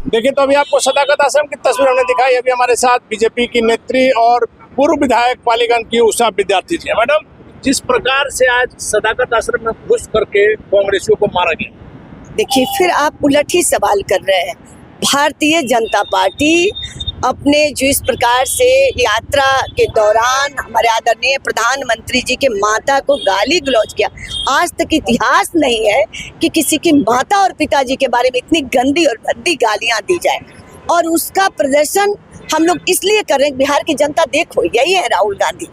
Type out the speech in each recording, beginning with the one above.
देखिए, तो अभी आपको सदाकत आश्रम की तस्वीर हमने दिखाई। अभी हमारे साथ बीजेपी की नेत्री और पूर्व विधायक पालीगंज की उषा विद्यार्थी जी। मैडम, जिस प्रकार से आज सदाकत आश्रम में घुस करके कांग्रेसियों को मारा गया, देखिए फिर आप उलट ही सवाल कर रहे हैं। भारतीय जनता पार्टी अपने जो इस प्रकार से यात्रा के दौरान हमारे आदरणीय प्रधानमंत्री जी के माता को गाली गलौज किया, आज तक इतिहास नहीं है कि किसी की माता और पिताजी के बारे में इतनी गंदी और भद्दी गालियां दी जाए। और उसका प्रदर्शन हम लोग इसलिए कर रहे हैं, बिहार की जनता देखो, यही है राहुल गांधी,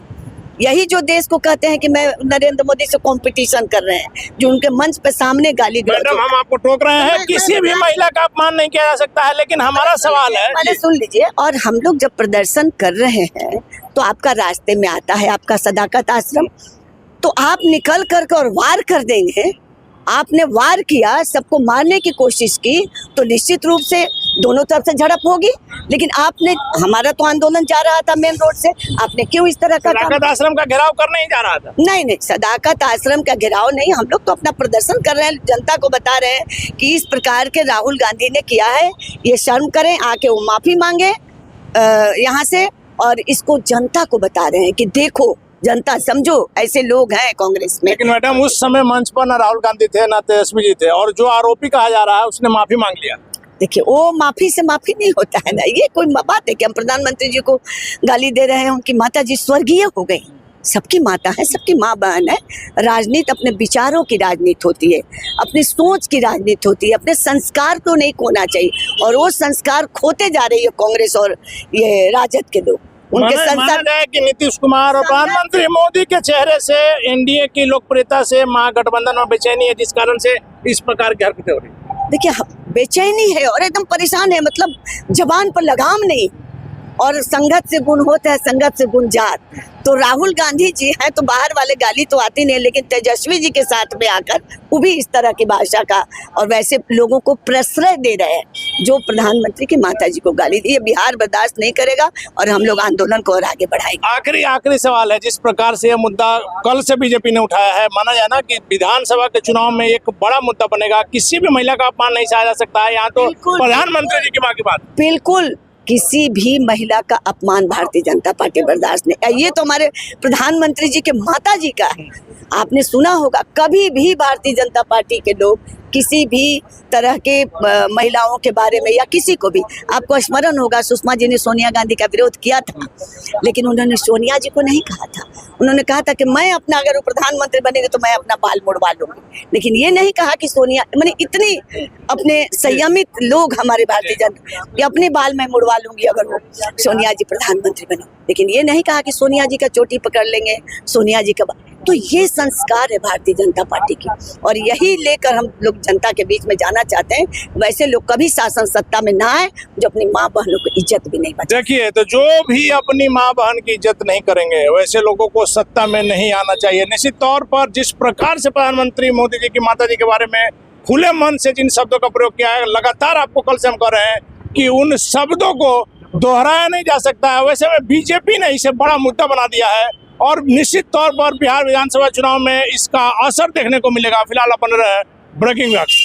यही जो देश को कहते हैं कि मैं नरेंद्र मोदी से कंपटीशन कर रहे हैं, जो उनके मंच पे सामने गाली गलौज। मैडम, हम आपको टोक रहे हैं, किसी भी महिला का अपमान नहीं किया जा सकता है, लेकिन हमारा सवाल है, पहले सुन लीजिए। और हम लोग जब प्रदर्शन कर रहे हैं तो आपका रास्ते में आता है आपका सदाकत आश्रम, तो आप निकल कर और वार कर देंगे। आपने वार किया, सबको मारने की कोशिश की, तो निश्चित रूप से दोनों तरफ से झड़प होगी। लेकिन आपने, हमारा तो आंदोलन जा रहा था मेन रोड से, आपने क्यों इस तरह का सदाकत आश्रम का घेराव करने ही जा रहा था? नहीं, सदाकत आश्रम का घेराव नहीं, हम लोग तो अपना प्रदर्शन कर रहे हैं, जनता को बता रहे हैं कि इस प्रकार के राहुल गांधी ने किया है, ये शर्म करें, आके वो माफी मांगे यहाँ से। और इसको जनता को बता रहे हैं कि देखो जनता, समझो ऐसे लोग हैं कांग्रेस में। लेकिन मैडम, उस समय मंच पर न राहुल गांधी थे न तेजस्वी जी थे, और जो आरोपी कहा जा रहा है उसने माफी मांग लिया। देखिए, वो माफी से माफी नहीं होता है ना, ये कोई बात है कि हम प्रधानमंत्री जी को गाली दे रहे हैं? उनकी माता जी स्वर्गीय हो गई, सबकी माता है, सबकी माँ बहन है। राजनीति अपने विचारों की राजनीति होती है, अपनी सोच की राजनीति होती है, अपने संस्कार को नहीं खोना चाहिए। और वो संस्कार खोते जा रही है कांग्रेस और ये राजद के लोग। उनके माना जाए कि नीतीश कुमार और प्रधानमंत्री मोदी के चेहरे से एनडीए की लोकप्रियता से महागठबंधन में बेचैनी है, जिस कारण से इस प्रकार की हरकतें हो रही है। देखिए, बेचैनी है और एकदम परेशान है, मतलब जबान पर लगाम नहीं। और संगत से गुण होता है, संगत से गुण जात। तो राहुल गांधी जी हैं तो बाहर वाले गाली तो आती नहीं, लेकिन तेजस्वी जी के साथ में आकर वो भी इस तरह की भाषा का और वैसे लोगों को प्रश्रय दे रहे हैं जो प्रधानमंत्री की माता जी को गाली दी है। बिहार बर्दाश्त नहीं करेगा और हम लोग आंदोलन को और आगे बढ़ाएंगे। आखिरी सवाल है, जिस प्रकार से यह मुद्दा कल से बीजेपी ने उठाया है, माना जाए ना कि विधानसभा के चुनाव में एक बड़ा मुद्दा बनेगा, किसी भी महिला का अपमान नहीं सहा जा सकता है। यहाँ तो प्रधानमंत्री जी की माँ की बात, बिल्कुल किसी भी महिला का अपमान भारतीय जनता पार्टी बर्दाश्त नहीं। ये तो हमारे प्रधानमंत्री जी के माता जी का है। आपने सुना होगा, कभी भी भारतीय जनता पार्टी के लोग किसी भी तरह के महिलाओं के बारे में या किसी को भी, आपको स्मरण होगा सुषमा जी ने सोनिया गांधी का विरोध किया था, लेकिन उन्होंने सोनिया जी को नहीं कहा था। उन्होंने कहा था कि मैं अपना, अगर वो प्रधानमंत्री बनेंगे तो मैं अपना बाल मुड़वा लूंगी, लेकिन ये नहीं कहा कि सोनिया, मैंने इतनी अपने संयमित लोग हमारे भारतीय जनता, ये अपने बाल में मुड़वा लूंगी अगर वो सोनिया जी प्रधानमंत्री बने, लेकिन ये नहीं कहा कि सोनिया जी का चोटी पकड़ लेंगे, सोनिया जी का। तो ये संस्कार है भारतीय जनता पार्टी की, और यही लेकर हम लोग जनता के बीच में जाना चाहते हैं। वैसे लोग कभी शासन सत्ता में ना आए जो अपनी माँ बहनों को इज्जत भी नहीं बचा। देखिए, तो जो भी अपनी माँ बहन की इज्जत नहीं करेंगे, वैसे लोगों को सत्ता में नहीं आना चाहिए। निश्चित तौर पर जिस प्रकार से प्रधानमंत्री मोदी जी की माता जी के बारे में खुले मन से जिन शब्दों का प्रयोग किया है, लगातार आपको कल से हम कह रहे हैं कि उन शब्दों को दोहराया नहीं जा सकता है। वैसे में बीजेपी ने इसे बड़ा मुद्दा बना दिया है और निश्चित तौर पर बिहार विधानसभा चुनाव में इसका असर देखने को मिलेगा। फिलहाल अपन रहे ब्रेकिंग न्यूज।